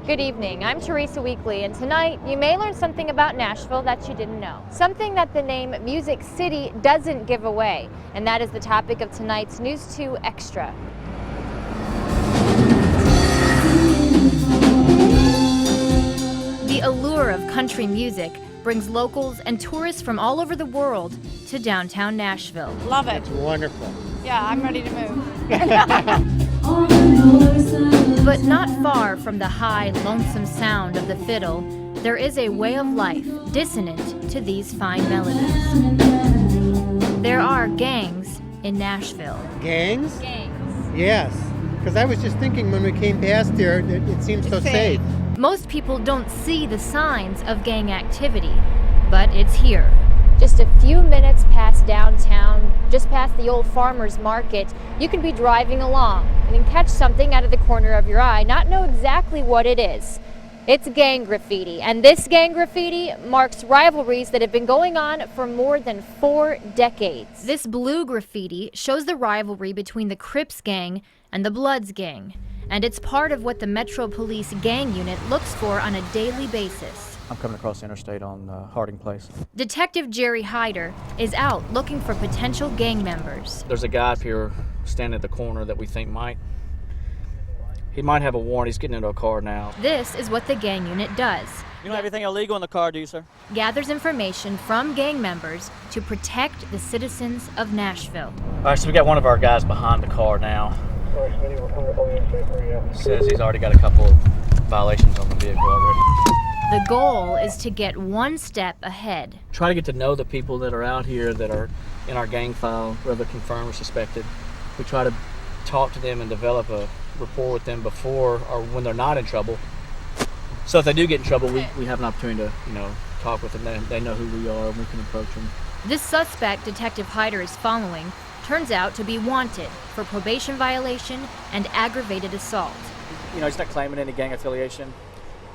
Good evening, I'm Teresa Weakley, and tonight you may learn something about Nashville that you didn't know. Something that the name Music City doesn't give away, and that is the topic of tonight's News 2 Extra. The allure of country music brings locals and tourists from all over the world to downtown Nashville. Love it. It's wonderful. Yeah, I'm ready to move. But not far from the high, lonesome sound of the fiddle, there is a way of life dissonant to these fine melodies. There are gangs in Nashville. Gangs? Gangs. Yes. Because I was just thinking when we came past here, it seems so safe. Most people don't see the signs of gang activity, but it's here. Just a few minutes past downtown, just past the old farmer's market, you can be driving along and then catch something out of the corner of your eye, not know exactly what it is. It's gang graffiti, and this gang graffiti marks rivalries that have been going on for more than 4 decades. This blue graffiti shows the rivalry between the Crips gang and the Bloods gang, and it's part of what the Metro Police gang unit looks for on a daily basis. I'm coming across the interstate on Harding Place. Detective Jerry Hyder is out looking for potential gang members. There's a guy up here standing at the corner that we think might have a warrant. He's getting into a car now. This is what the gang unit does. You don't have anything illegal in the car, do you, sir? Gathers information from gang members to protect the citizens of Nashville. All right, so we got one of our guys behind the car now. Says he's already got a couple of violations on the vehicle already. The goal is to get one step ahead. Try to get to know the people that are out here that are in our gang file, whether confirmed or suspected. We try to talk to them and develop a rapport with them before or when they're not in trouble. So if they do get in trouble, we have an opportunity to, talk with them. They know who we are and we can approach them. This suspect Detective Hyder is following turns out to be wanted for probation violation and aggravated assault. He's not claiming any gang affiliation.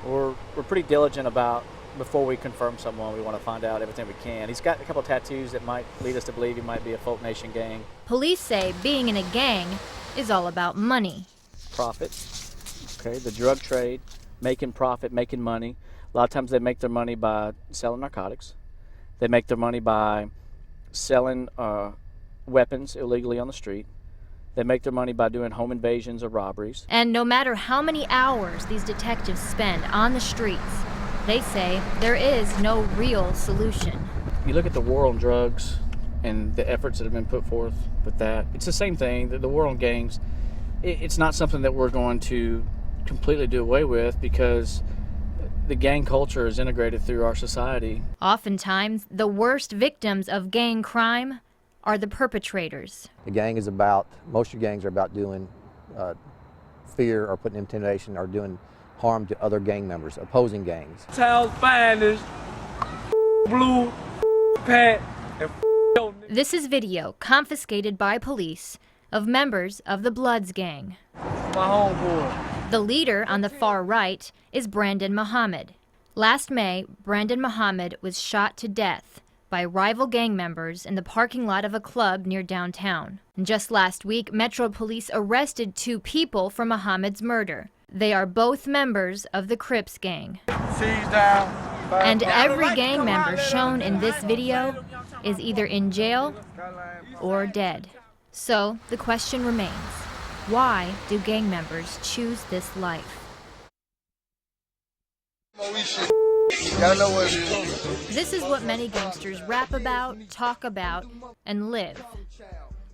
We're pretty diligent about, before we confirm someone, we want to find out everything we can. He's got a couple of tattoos that might lead us to believe he might be a Folk Nation gang. Police say being in a gang is all about money. Profit, okay, the drug trade, making profit, making money. A lot of times they make their money by selling narcotics. They make their money by selling weapons illegally on the street. They make their money by doing home invasions or robberies. And no matter how many hours these detectives spend on the streets, they say there is no real solution. You look at the war on drugs and the efforts that have been put forth with that. It's the same thing, the war on gangs. It's not something that we're going to completely do away with because the gang culture is integrated through our society. Oftentimes, the worst victims of gang crime are the perpetrators. The gang is about, most of your gangs are about doing fear or putting intimidation or doing harm to other gang members, opposing gangs. Town's finest, blue, pat, and This is video confiscated by police of members of the Bloods gang. my homeboy. The leader on the far right is Brandon Muhammad. Last May, Brandon Muhammad was shot to death by rival gang members in the parking lot of a club near downtown. And just last week, Metro Police arrested 2 people for Muhammad's murder. They are both members of the Crips gang. Seize down. And every gang member shown in this video is either in jail or dead. So the question remains, why do gang members choose this life? This is what many gangsters rap about, talk about, and live.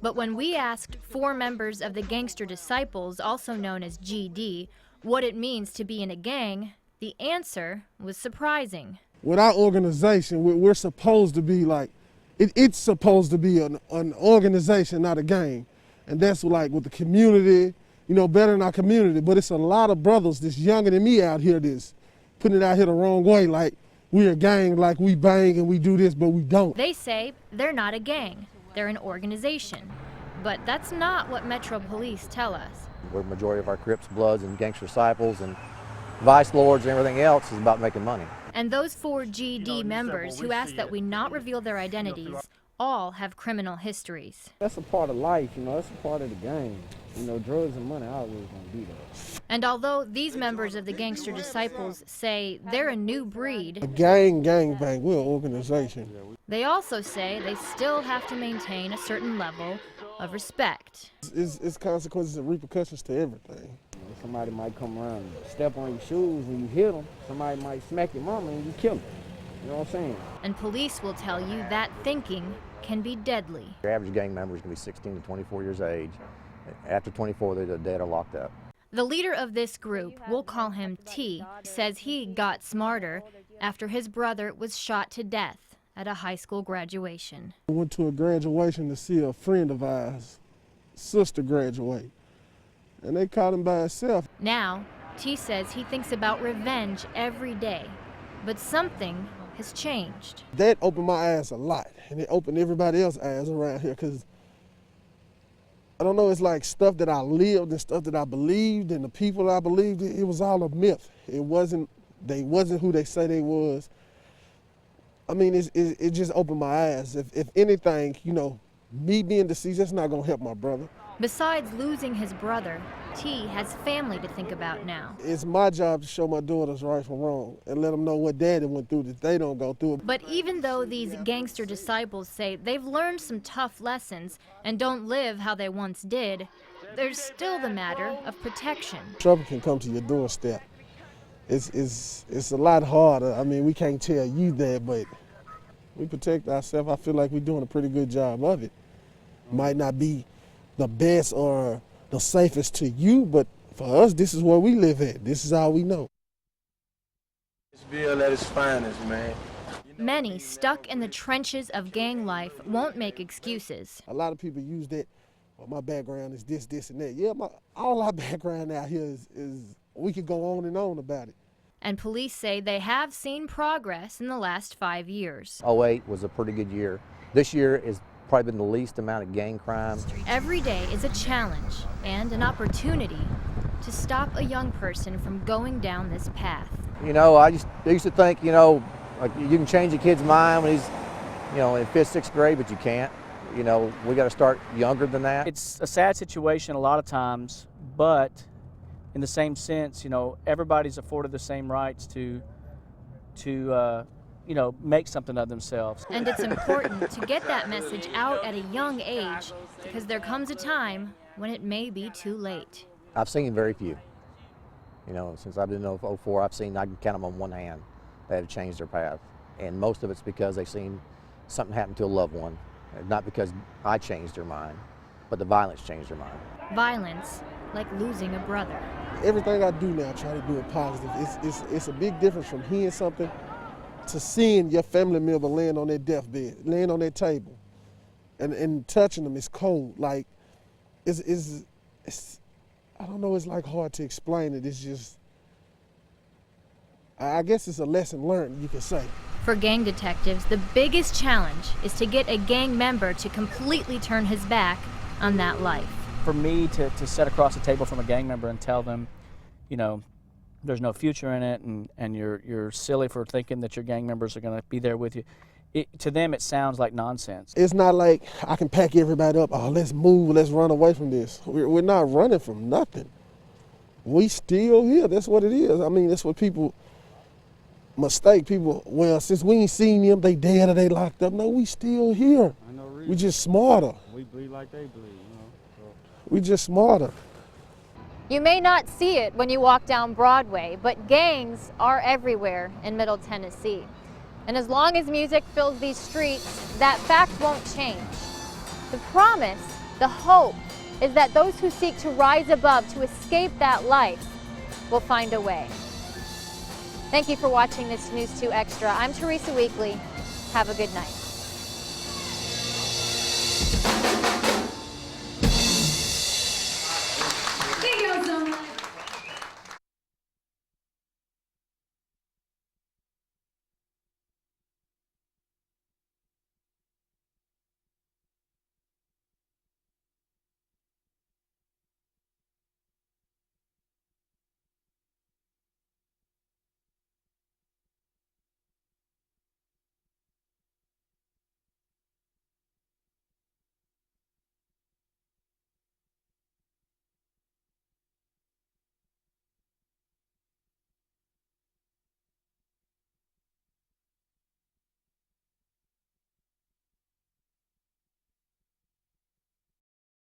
But when we asked 4 members of the Gangster Disciples, also known as GD, what it means to be in a gang, the answer was surprising. With our organization, we're supposed to be like, it's supposed to be an organization, not a gang. And that's like with the community, better than our community. But it's a lot of brothers that's younger than me out here that's putting it out here the wrong way, like we're a gang, like we bang and we do this, but we don't. They say they're not a gang, they're an organization. But that's not what Metro Police tell us. The majority of our Crips, Bloods, and Gangster Disciples and Vice Lords and everything else is about making money. And those 4 GD members who asked that we not reveal their identities all have criminal histories. That's a part of life, you know, that's a part of the game. You know, drugs and money always gonna be there. And although these members of the Gangster Disciples say they're a new breed, A gang bang, we're an organization. they also say they still have to maintain a certain level of respect. It's consequences and repercussions to everything. Somebody might come around and step on your shoes and you hit them. Somebody might smack your mama and you kill them. You know what I'm saying? And police will tell you that thinking can be deadly. Your average gang member is going to be 16 to 24 years of age. After 24, they're dead or locked up. The leader of this group, we'll call him T, says he got smarter after his brother was shot to death at a high school graduation. We went to a graduation to see a friend of ours, sister, graduate, and they caught him by himself. Now, T says he thinks about revenge every day, but something has changed. That opened my eyes a lot, and it opened everybody else's eyes around here, because I don't know, it's like stuff that I lived and stuff that I believed and the people I believed in, it was all a myth. They wasn't who they say they was. I mean, it just opened my eyes. If anything, you know, me being deceased, that's not gonna help my brother. Besides losing his brother, T has family to think about now. It's my job to show my daughters right from wrong and let them know what daddy went through, that they don't go through it. But even though these gangster disciples say they've learned some tough lessons and don't live how they once did, there's still the matter of protection. Trouble can come to your doorstep. It's a lot harder. I mean, we can't tell you that, but we protect ourselves. I feel like we're doing a pretty good job of it. Might not be the best or the safest to you, but for us, this is where we live at. This is all we know. Nashville at its finest, man. Many stuck in the trenches of gang life won't make excuses. A lot of people use that, well, my background is this, and that. Yeah, all our background out here is we could go on and on about it. And police say they have seen progress in the last 5 years. 08 was a pretty good year. This year is probably been the least amount of gang crime. Every day is a challenge and an opportunity to stop a young person from going down this path. You know, I used to think, you know, like you can change a kid's mind when he's, you know, in 5th, 6th grade, but you can't. You know, we got to start younger than that. It's a sad situation a lot of times, but in the same sense, you know, everybody's afforded the same rights to you know, make something of themselves. And it's important to get that message out at a young age, because there comes a time when it may be too late. I've seen very few. You know, since I've been in 04, I can count them on one hand that have changed their path. And most of it's because they've seen something happen to a loved one. Not because I changed their mind, but the violence changed their mind. Violence, like losing a brother. Everything I do now, I try to do it positive. It's a big difference from hearing something to seeing your family member laying on their deathbed, laying on their table, and touching them is cold. Like, it's I don't know, it's like hard to explain it. It's just, I guess it's a lesson learned, you can say. For gang detectives, the biggest challenge is to get a gang member to completely turn his back on that life. For me to sit across the table from a gang member and tell them, you know, there's no future in it, and you're silly for thinking that your gang members are going to be there with you. To them, it sounds like nonsense. It's not like I can pack everybody up, oh, let's move, let's run away from this. We're not running from nothing. We still here, that's what it is. I mean, that's what people mistake. People, well, since we ain't seen them, they dead or they locked up. No, we still here. We just smarter. We bleed like they bleed, you know. So. We just smarter. You may not see it when you walk down Broadway, but gangs are everywhere in Middle Tennessee. And as long as music fills these streets, that fact won't change. The promise, the hope, is that those who seek to rise above, to escape that life, will find a way. Thank you for watching this News 2 Extra. I'm Teresa Weakley. Have a good night.